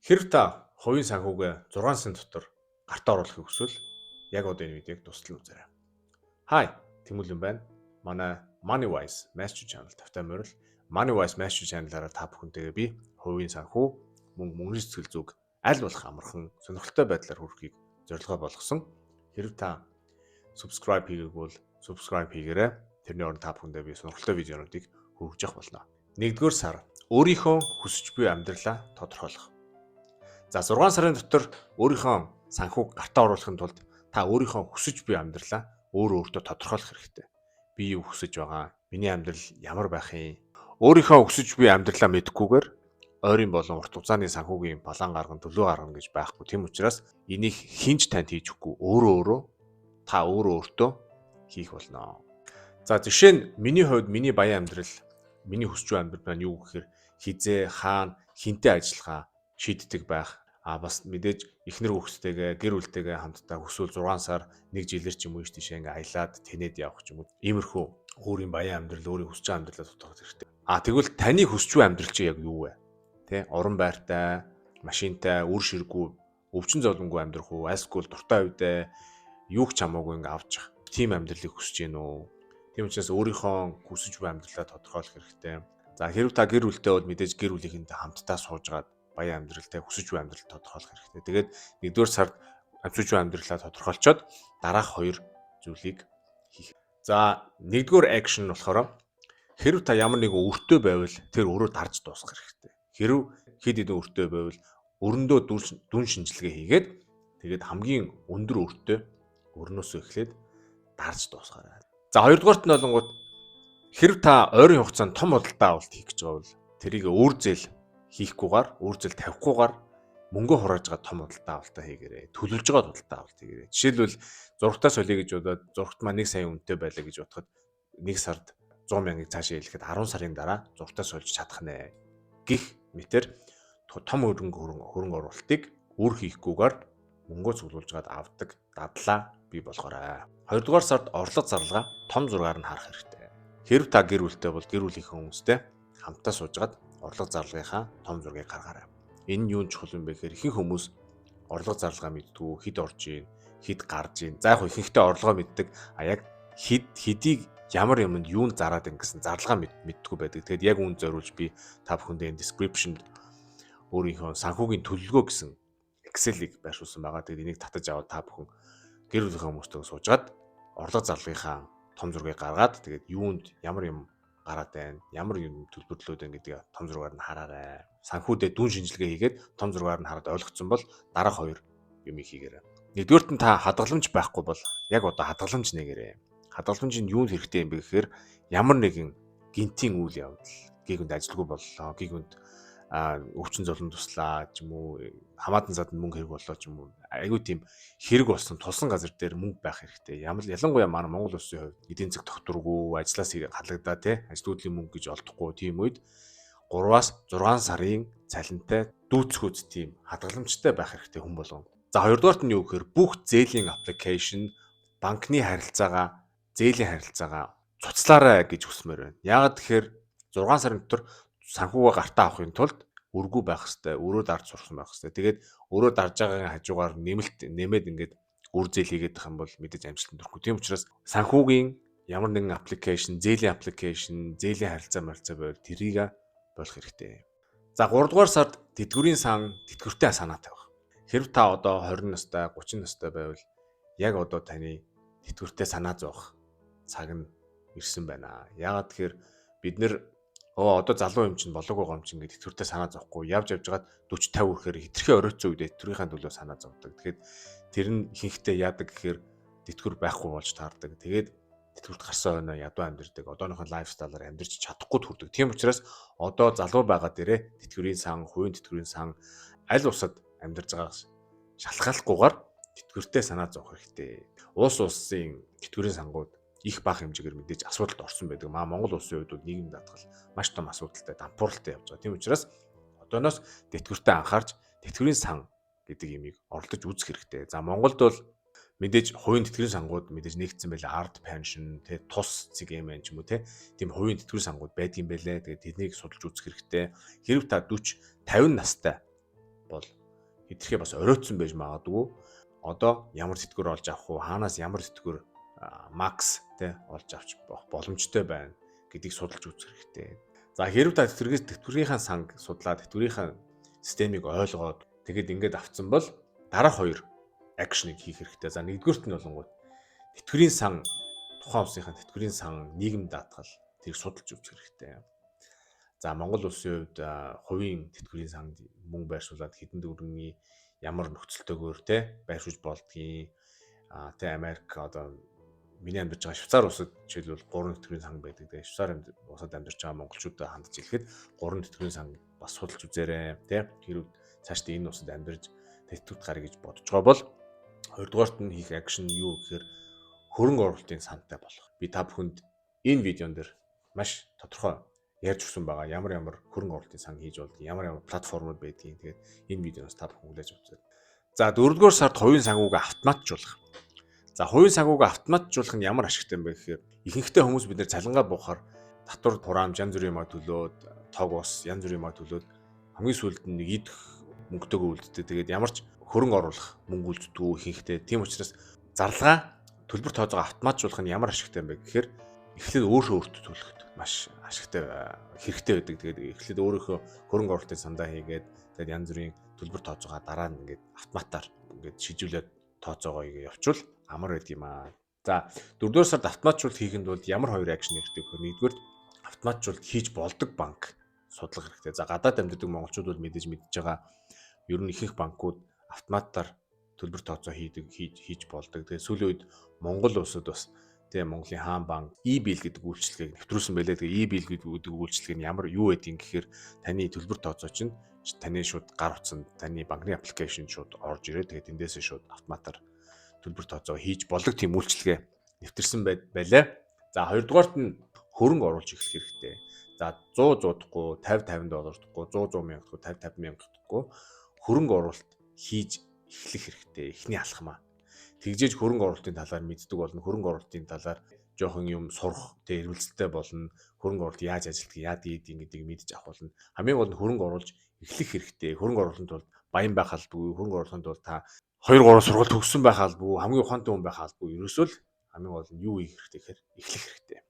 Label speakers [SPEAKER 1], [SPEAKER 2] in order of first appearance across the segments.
[SPEAKER 1] Хэрэв та хувийн санхүүгээ 6 сарын дотор гартаа оруулахыг хүсвэл яг одоо энэ видеог дуустал нь үзээрэй. Hi, Тэмүүлэн байна. Манай MoneyWise Master Channel тавтай морил MoneyWise Master Channel-аараа та бүхэнтэйгээ би хувийн санхүү, мөнгөний сэтгэл зүг аль болох амархан сонирхолтой байдлаар хүргэхийг зорилгоо болгосон. Хэрэв та subscribe хийгээгүй бол subscribe хийгээрэй. Тэрний оронд та бүхэндээ би сонирхолтой видеонуудыг хүргэж явах болно. 1-р сар өөрийнхөө хүсэж буй амьдралаа тодорхойлох. За 6 сарын дотор өөрийнхөө санхүүг гартаа оруулахын тулд та өөрийнхөө хүсэж буй амьдралаа өөртөө тодорхойлох хэрэгтэй. Би юу хүсэж байгаа? Миний амьдрал ямар байх юм? Өөрийнхөө хүсэж буй амьдралаа мэдхгүйгээр ойрын болон урт хугацааны санхүүгийн балан гарган төлөө гаргана гэж байхгүй. Тийм учраас энийг хинж танд хийж өгөхгүй та өөртөө хийх болно. За жишээ нь миний хувьд миний баян амьдрал, миний хүсэж буй амьдрал маань юу гэхээр хизээ, хаана, хинтээ ажиллахаа шийддэг байх. Бас мэдээж эхнэр хүүхдтэйгээ гэр бүлтэйгээ хамтдаа хүсвэл 6 сар 1 жилээр ч юм уу тийшээ ингээ аялаад тэнэд явах ч юм уу. Иймэрхүү өөрийн баян амьдрал, өөрийн хүсэж байгаа амьдралаа тодорхойлох хэрэгтэй. Тэгвэл таны хүсэж буй амьдрал чи яг юу вэ? Тэ? Орон байртай, машинтай, үр ширгүү, өвчин золонгүй амьдрах уу? Альсгүй дуртай үедээ юу ч хамаагүй ингээ авч явах. Тим амьдралыг хүсэж гин үү? Тийм учраас өөрийнхөө хүсэж буй амьдралаа тодорхойлох хэрэгтэй. За хэрв та гэр бүлтэй бол мэдээж гэр бүлийнхэнтэй хамтдаа суужгаад баян амьдралтай хүсэж буй амьдрал тодорхойлох хэрэгтэй. Тэгээд 1-р сард амжиж буй амьдралаа тодорхойлцоод дараах 2 зүйлийг хийх. За 1-р акшн нь болохоор хэрв та ямар нэгэн өртөө байвал тэр өрөө дарж дуусгах хэрэгтэй. Хэрв хэд хэдэн өртөө байвал өрөндөө дүн шинжилгээ хийгээд тэгээд хамгийн өндөр өртөө өрнөөсөө эхлээд дарж дуусгаарай. За 2-дугаарт нь болонгууд хэрв та ойрын хугацаанд том худалдаа авалт хийх гэж байгаа бол тэрийг өөр зээл хийхгүйгээр, өөр зээл тавихгүйгээр мөнгө хурааж байгаа том худалдаа авалтаа хийгээрэй. Төлөвлөж байгаа худалдаа авалт хийгээрэй. Жишээлбэл зургатаа солиё гэж бодоод зургат маань 1 сая үнэтэй байлаа гэж бодоход 1 сард 100 мянгаыг цаашаа хэлэхэд 10 сарын дараа зургатаа сольж чадах нэ гэх мэтэр том хөрөнгө оруулалтыг үр хийхгүйгээр мөнгөө цуглуулж гад авдаг дадлаа бий болгоорой. 2-дугаар сард орлого зарлага том зургаар нь харах хэрэгтэй. Хэрв та гэр бүлтэй бол гэр бүлийнхээ хүмүүстэй хамтдаа суужгаад орлого зарлагынхаа том зургийг гаргаарай. Энэ нь юун чухал юм бэ гэхээр ихэнх хүмүүс орлого зарлагаа мэддэггүй, хэд орж ийн, хэд гарж ийн. За яг ихэнхдээ орлогоо мэддэг, яг хэдийг ямар юмд юунд зараад ин гэсэн зарлагаа мэддэггүй байдаг. Тэгэхээр яг үүнд зориулж би та бүхэндээ энэ description-д өөрийнхөө санхүүгийн төлөвлөгөө гэсэн Excel-ийг байршуулсан байгаа. Тэгээд энийг татаж аваад та бүхэн гэр бүлийнхээ хүмүүстэйгээ суужгаад орлого зарлагынхаа том зургийг гаргаад тэгээд юунд ямар юм гараад байна, ямар юм төлбөрлөөд байна гэдгийг том зургаар нь хараарай. Санхүүдэд дүн шинжилгээ хийгээд том зургаар нь хараад ойлгоцсон бол дараах 2 юмыг хийгээрэй. 1-р нь та хадгаламж байхгүй бол яг одоо хадгаламж нэгээрэй. Хадгаламж нь юунд хэрэгтэй юм бэ гэхээр ямар нэгэн гинтийн үйл явдал, гэгүнд ажилгүй боллоо, гэгүнд өвчин золон туслаа ч юм уу, хамаатан зад мөнгө хэрэг боллоо ч юм уу. Айгүй тийм хэрэг болсон тулсан газар дээр мөнгө байх хэрэгтэй. Ялангуяа манай Монгол улсын хувьд эдийн засаг тогтворгүй, ажлаас халагдаа тий, ажилтнуудын мөнгө гэж олдохгүй тийм үед 3-аас 6 сарын цалинтай дүүцхүүц тийм хадгаламжтай байх хэрэгтэй хүн болгон. За 2-дугаарт нь юу гэхээр бүх зээлийн аппликейшн, банкны харилцаагаа, зээлийн харилцаагаа цуцлаарай гэж хүсмээр байна. Яагаад тэгэхээр 6 сарын дотор санхүүгээ гартаа авахын тулд өргүү байх хэвээр, өрөө дарж сурсан байх хэвээр. Тэгээд өрөө дарж байгаагийн хажуугаар нэмээд ингээд үр зээл хийгээд байх юм бол мэдээж амжилтанд хүрэхгүй. Тийм учраас санхүүгийн ямар нэгэн аппликейшн, зээлийн харилцаа байвал тэрийг болох хэрэгтэй. За 3-дугаар сард тэтгэврийн сан тэтгэвртэй санаатай байх. Хэрв та одоо 20 настай, 30 настай байвал яг одоо таны тэтгэвртэй санаа зовох цаг нь ирсэн байна. Яагаад тэгэхээр бид нэр одоо залуу юм чинь болоог байгаа юм чинь гэдэг тэтгэвртэй санаа зовхгүй явж явжгаад 40 50 хүрэхээр хитрхи оройтсон үед тэтгэврийн төлөө санаа зовдөг. Тэгэхээр тэр нь ихэнхдээ яадаг гэхээр тэтгэвэр байхгүй болж таардаг. Тэгээд тэтгэврт гарсан хойноо ядуу амьдэрдэг. Одооныхон лайфстайлаар амьдэрч чадахгүй төрдөг. Тийм учраас одоо залуу байгаа дээрээ тэтгэврийн сан, хувийн тэтгэврийн сан аль усад амьдарч байгаагаас шалтгааллахгүйгээр тэтгэвртэй санаа зовох хэрэгтэй. Улсын тэтгэврийн сангууд их бага хэмжээгээр мэдээж асуудалд орсон байдаг. Монгол улсын хувьд нийгэм даатгал маш том асуудалтай, дампууралтай явж байгаа. Тийм учраас одооноос тэтгэвртээ анхаарч тэтгэврийн сан гэдэг юмыг оролдож үзэх хэрэгтэй. За Монголд бол мэдээж хувийн тэтгэврийн сангууд мэдээж нэгдсэн байлаа. Ард пеншн, тус CGM ч юм уу тийм хувийн тэтгэврийн сангууд байдгийн байлаа. Тэгээд тэднийг судалж үзэх хэрэгтэй. Хэрв та 40, 50 настай бол хэтэрхий бас оройтсон байж магадгүй. Одоо ямар тэтгэвэр олж авах уу, хаанаас ямар тэтгэвэр макс те олж авч боломжтой байна гэдгийг судалж үзэх хэрэгтэй. За хэрв та тэтгэврийн санг судлаад тэтгэврийн системийг ойлгоод тэгээд ингээд авцсан бол дараах 2 акшныг хийх хэрэгтэй. За нэгдүгüүрт нь болонгууд тэтгэврийн сан тухайн улсынхаа тэтгэврийн сан нийгэм даатгал тэрийг судалж үзэх хэрэгтэй. За Монгол улсын хувьд хувийн тэтгэврийн санд мөнгө байршуулад хэдэн төгрөгийн ямар нөхцөлтэйгээр те байршуулж болдгийг те Америк одоо миний амьдарч байгаа Швейцар улсад жишээлбэл 3 тэтгэврийн сан байдаг. Тэгээ Швейцар улсад амьдарч байгаа монголчуудад хандж хэлэхэд 3 тэтгэврийн сан бас судалж үзээрэй те. Хэрвээ цаашдаа энэ улсад амьдарч тэтгэврт гарах гэж бодож байгаа бол хоёрдугаарт нь хийх акшн юу гэхээр хөрөнгө оруулалтын сантай болох. Би та бүхэнд энэ видеон дээр маш тодорхой ярьж өгсөн байгаа. Ямар хөрөнгө оруулалтын сан хийж болдгийг, ямар платформуд байдгийг тэгээд энэ видеоноос та бүхэн хүлээж авчаа. За 4-р сард хувийн санхүүгээ автоматжуулах. За хувийн санхүүгээ автоматжуулах нь ямар ашигтай юм бэ гэхээр ихэнхдээ хүмүүс бид нэр цалингаа буухаар татвар хураамж янз бүрийн маа төлөөд, тог ус янз бүрийн маа төлөөд хамгийн сүүлд нь нэг идэх мөнгөтэйгөө үлддэг. Тэгээд ямар ч хөрөнгө оруулах мөнгө үлддэггүй ихэнхдээ. Тийм учраас зарлага төлбөр тооцоогоо автоматжуулах нь ямар ашигтай юм бэ гэхээр эхлээд өөртөө төлөхөд маш ашигтай хэрэгтэй байдаг. Тэгээд эхлээд өөрийнхөө хөрөнгө оруулалтын сандаа хийгээд тэгээд янз бүрийн төлбөр тооцоогоо дараа нь ингээд автоматар ингээд шижүүлээд тооцоогоо явуучвал амар байд юм аа. За 4-р сард автоматжуулалт хийхэд бол ямар 2 акшн хэрэгтэй вэ? Нэгдүгээр автоматжуулалт хийж болдог банк судлах хэрэгтэй. За гадаад амьдардаг монголчууд бол мэдээж мэдж байгаа. Ер нь ихэнх банкуд автоматар төлбөр тооцоо хийж болдог. Тэгээ сүүлийн үед Монгол улсад бас тэгээ Монголын хаан банк e-bill гэдэг үйлчилгээг нэвтрүүлсэн байлээ. Тэгээ e-bill гэдэг үйлчилгээ нь ямар юу байдгийг гэхээр таны төлбөр тооцоо чинь таны шууд гар утсанд таны банкны аппликейшн шууд орж ирээд тэгээ тэндээсээ шууд автоматар төлбөр тооцоо хийж болдог тийм үйлчилгээ нэвтэрсэн байлаа. За хоёрдугаарт нь хөрөнгө оруулж эхлэх хэрэгтэй. За 100 зуудахгүй, 50 доллардахгүй, 100 мянгадахгүй, 50 мянгадахгүй хөрөнгө оруулалт хийж эхлэх хэрэгтэй. Эхний алхмаа. Тэгжээж хөрөнгө оруулалтын талаар мэддэг болно. Хөрөнгө оруулалтын талаар жоохон юм сурах, тэ эргэлзэлтэй болно. Хөрөнгө оруулалт яаж ажилтдаг, яад ийдing гэдгийг мэдж авах болно. Хамгийн гол нь хөрөнгө оруулж эхлэх хэрэгтэй. Хөрөнгө оруулалтанд бол баян байх албагүй. Хөрөнгө оруулалтанд бол та 2-3 сургалт төгссөн байх албагүй, хамгийн ухаантай хүн байх албагүй. Ерөөсөө л хамгийн гол нь юу хийх хэрэгтэй гэхээр эхлэх хэрэгтэй.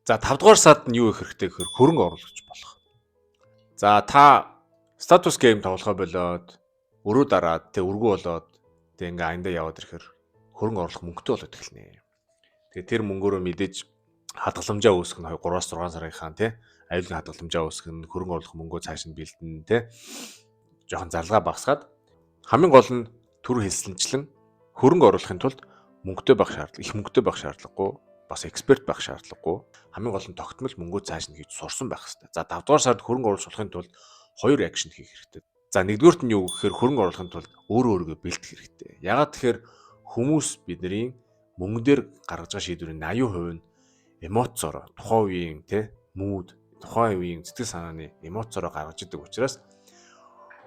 [SPEAKER 1] За 5-р сард нь юу хийх хэрэгтэй гэхээр хөрөнгө оруулагч болох. За та статус гейм тоглохоо болоод өрөө дараад тэ өргөө болоод тэ ингээ аяндаа яваад ирэхээр хөрөнгө оруулах мөнгөтэй болоод эхэлнэ. Тэгээ тэр мөнгөөрөө мэдээж хадгаламжаа үүсгэх нь 3-6 сарынхаа тий аюулгүй хадгаламжаа үүсгэх нь хөрөнгө оруулах мөнгөө цааш нь бэлдэн тий жоохон зарлага багасгаад хамгийн гол нь төр хэлсэнчлэн хөрөнгө оруулахын тулд мөнгөтэй байх шаардлага, их мөнгөтэй байх шаардлагагүй, бас эксперт байх шаардлагагүй. Хамгийн гол нь тогтмол мөнгөө цааш нь хийж сурсан байх хэрэгтэй. За 5-р сард хөрөнгө оруулахын тулд 2 акшн хийх хэрэгтэй. За нэгдүгüүрт нь юу гэхээр хөрөнгө оруулахын тулд өөрийгөө бэлдэх хэрэгтэй. Ягаад тэгэхээр хүмүүс бидний мөнгө дээр гаргаж байгаа шийдвэрийн 80% нь эмоцоор, тухайн үеийн тэ мууд, тухайн үеийн сэтгэл санааны эмоцоор гаргаж идэг учраас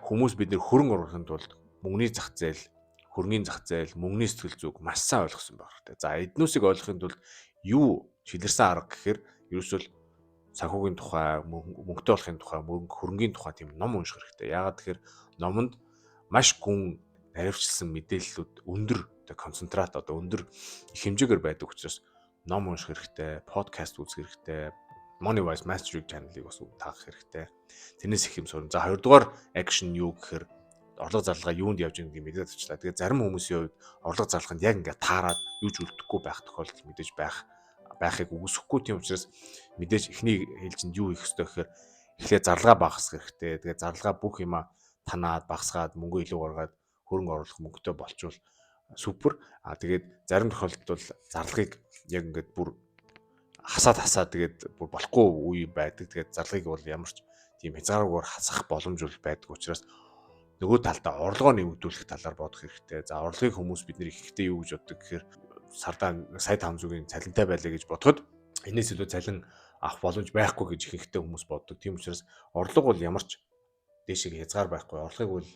[SPEAKER 1] хүмүүс бид нэр хөрөнгө оруулахын тулд мөнгөний зах зээл, хөрөнгөний зах зээл, мөнгөний сэтгэл зүг маш сайн ойлгосон байх хэрэгтэй. За эднүүсийг ойлгохын тулд юу шилэрсэн арга гэхээр ерөөсөө санхүүгийн тухай, мөнгөтэй болохын тухай, хөрөнгөний тухай тийм ном унших хэрэгтэй. Яагаад тэгэхээр номонд маш гүн наривчлсан мэдээллүүд өндөр концентрат одоо өндөр их хэмжээгээр байдаг учраас ном унших хэрэгтэй, подкаст үзэх хэрэгтэй, Moneywise Mastery channel-ыг бас таах хэрэгтэй. Тэрнээс их юм сурна. За хоёрдугаар акшн юу гэхээр орлого зарлага юунд явж байгаа гэдгийг мэдээд авчлаа. Тэгээд зарим хүмүүсийн хувьд орлого зарлаганд яг ингээд таарад юуж үлдэхгүй байх тохиолдол мэдээж байхыг үгүйсэхгүй. Тийм учраас мэдээж эхний хэлжинд юу хийх ёстой гэхээр эхлээд зарлага багасгах хэрэгтэй. Тэгээд зарлага бүх юмаа танаад багасгаад мөнгө илүү гаргаад хөрөнгө оруулах мөнгөтэй болчвол супер. Тэгээд зарим тохиолдолд бол зарлагыг яг ингээд бүр хасаад тэгээд бүр болохгүй үе байдаг. Тэгээд зарлагыг бол ямар ч тийм хязгааргүй хасах боломж бол байдаг учраас нөгөө талдаа орлогоо нэмэгдүүлэх талаар бодох хэрэгтэй. За орлогыг хүмүүс бид нэр ихтэй юу гэж боддог гэхээр сардаа сая 500-ийн цалинтай байлаа гэж бодоход энэс илүү цалин авах боломж байхгүй гэж ихэнхдээ хүмүүс боддог. Тийм учраас орлого бол ямар ч дээшээ хязгаар байхгүй. Орлогыг бол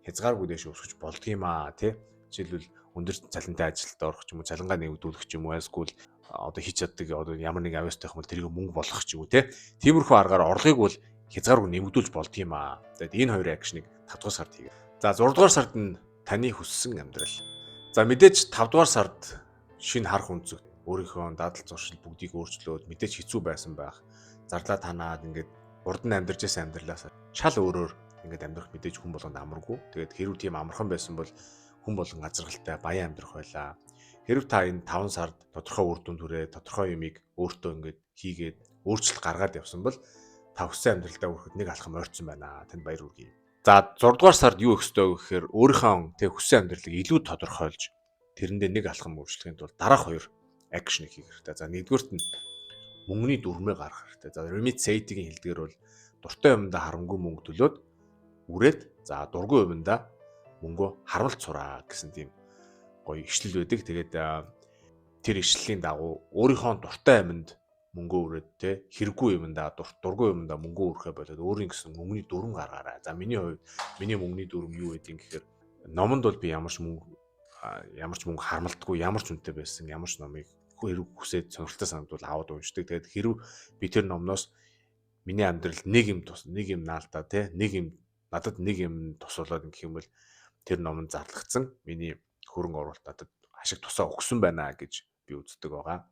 [SPEAKER 1] хязгааргүй дээш өсгөж болдго юм аа тий. Жишээлбэл өндөр цалинтай ажилд орох ч юм уу, цалингаа нэмэгдүүлэх ч юм уу, эсвэл одоо хийж чаддаг одоо ямар нэг авьяастай хүмүүс тэрийг мөнгө болгох ч юм уу тий. Тиймэрхүү аргаар орлогыг бол хязгааргүй нэмэгдүүлж болдго юм аа. Тэгээд энэ 2 акшныг 5 дугаар сард хийгээ. За 6 дугаар сард нь таны хүссэн амьдрал. За мэдээж 5 дугаар сард шинэ харах үнцэг өөрийнхөө дадал зуршил бүгдийг өөрчлөөд мэдээж хэцүү байсан байх. Зарлаа танаад ингээд урд нь амьдарч байсан амьдралаас шал өөрөөр ингээд амьдрах мэдээж хүн болгонд амаргүй. Тэгээд хэрв тийм амархан байсан бол хүн болгон азаргалтай баян амьдрах байлаа. Хэрв та энэ 5 сард тодорхой үр дүн төрөө тодорхой юмыг өөртөө ингээд хийгээд өөрчлөлт гаргаад явсан бол та хүссэн амьдралдаа хүрэхэд нэг алхам ойрцсон байна. Танд баяр хүргэе. За 6 дугаар сард юу их ёстой вэ гэхээр өөрийнхөө тэг хүссэн амьдралыг илүү тодорхойлж тэрэндээ нэг алхам өөрчлөхийн тулд дараах 2 акшн хийх хэрэгтэй. За нэгдүгürt нь мөнгөний дүрмээ гаргах хэрэгтэй. За Remit Sage-ийн хэлдгээр бол дуртай юмдаа харамгүй мөнгө төлөөд үрээд за дургүй юмдаа мөнгөө харамлт сураа гэсэн тийм гоё ишлэл байдаг. Тэгээд тэр ишлэлийн дагуу өөрийнхөө дуртай юмд мөнгөө өрөөд те хэрэггүй юмдаа дургүй юмдаа мөнгөө өрөхөө болоод өөрийн гэсэн мөнгөний дүрм гаргаарай. За миний хувьд миний мөнгөний дүрм юу байдгийг гэхээр номонд бол би ямар ч мөнгө харамлдаггүй, ямар ч үнэтэй байсан ямар ч номыг хэрэг хүсээд сонирхолтой санагдвал аваад уншдаг. Тэгээд хэрв би тэр номноос миний амьдралд нэг юм наалтаа те надад нэг юм тусуулаад гэх юм бол тэр номонд зарлагдсан миний хөрөнгө оруулалт надад ашиг тусаа өгсөн байна гэж би үздэг байгаа.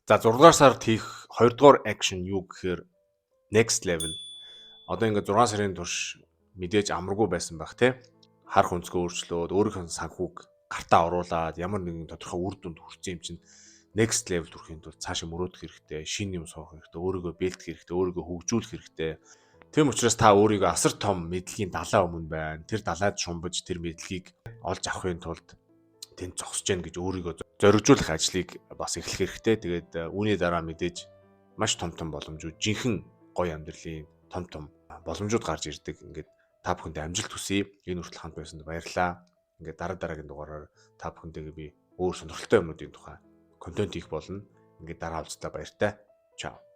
[SPEAKER 1] За 6 дугаар сард хийх 2 дугаар акшн юу гэхээр next level. Одоо ингээд 6 сарын турш мэдээж амаргүй байсан байх те. Харах өнцгөө өөрчлөөд өөрийнхөө санхүүг гартаа оруулаад ямар нэгэн тодорхой үр дүнд хүрсэн юм чинь next level хүрэхийн тулд цаашаа мөрөөдөх хэрэгтэй, шинэ юм соох хэрэгтэй, өөрийгөө бэлдэх хэрэгтэй, өөрийгөө хөгжүүлэх хэрэгтэй. Тэм учраас та өөрийгөө асар том мэдлэгийн далаа өмнө байна. Тэр далайд шумбаж тэр мэдлэгийг олж авахын тулд тэнд зогсож гэн гэж өөрийгөө зоригжуулах ажлыг бас эхлэх хэрэгтэй. Тэгээд үүний дараа мэдээж маш том боломжууд, жинхэнэ гоё амьдралын том боломжууд гарч ирдэг. Ингээд та бүхэнд амжилт хүсье. Энэ хүртэл хамт байсанд баярлалаа. Ингээд дараагийн дугаараар та бүхэндээ би өөр сонирхолтой юмнуудын тухай контент хийх болно. Ингээд дараа уулзлаа баяртай. Чао.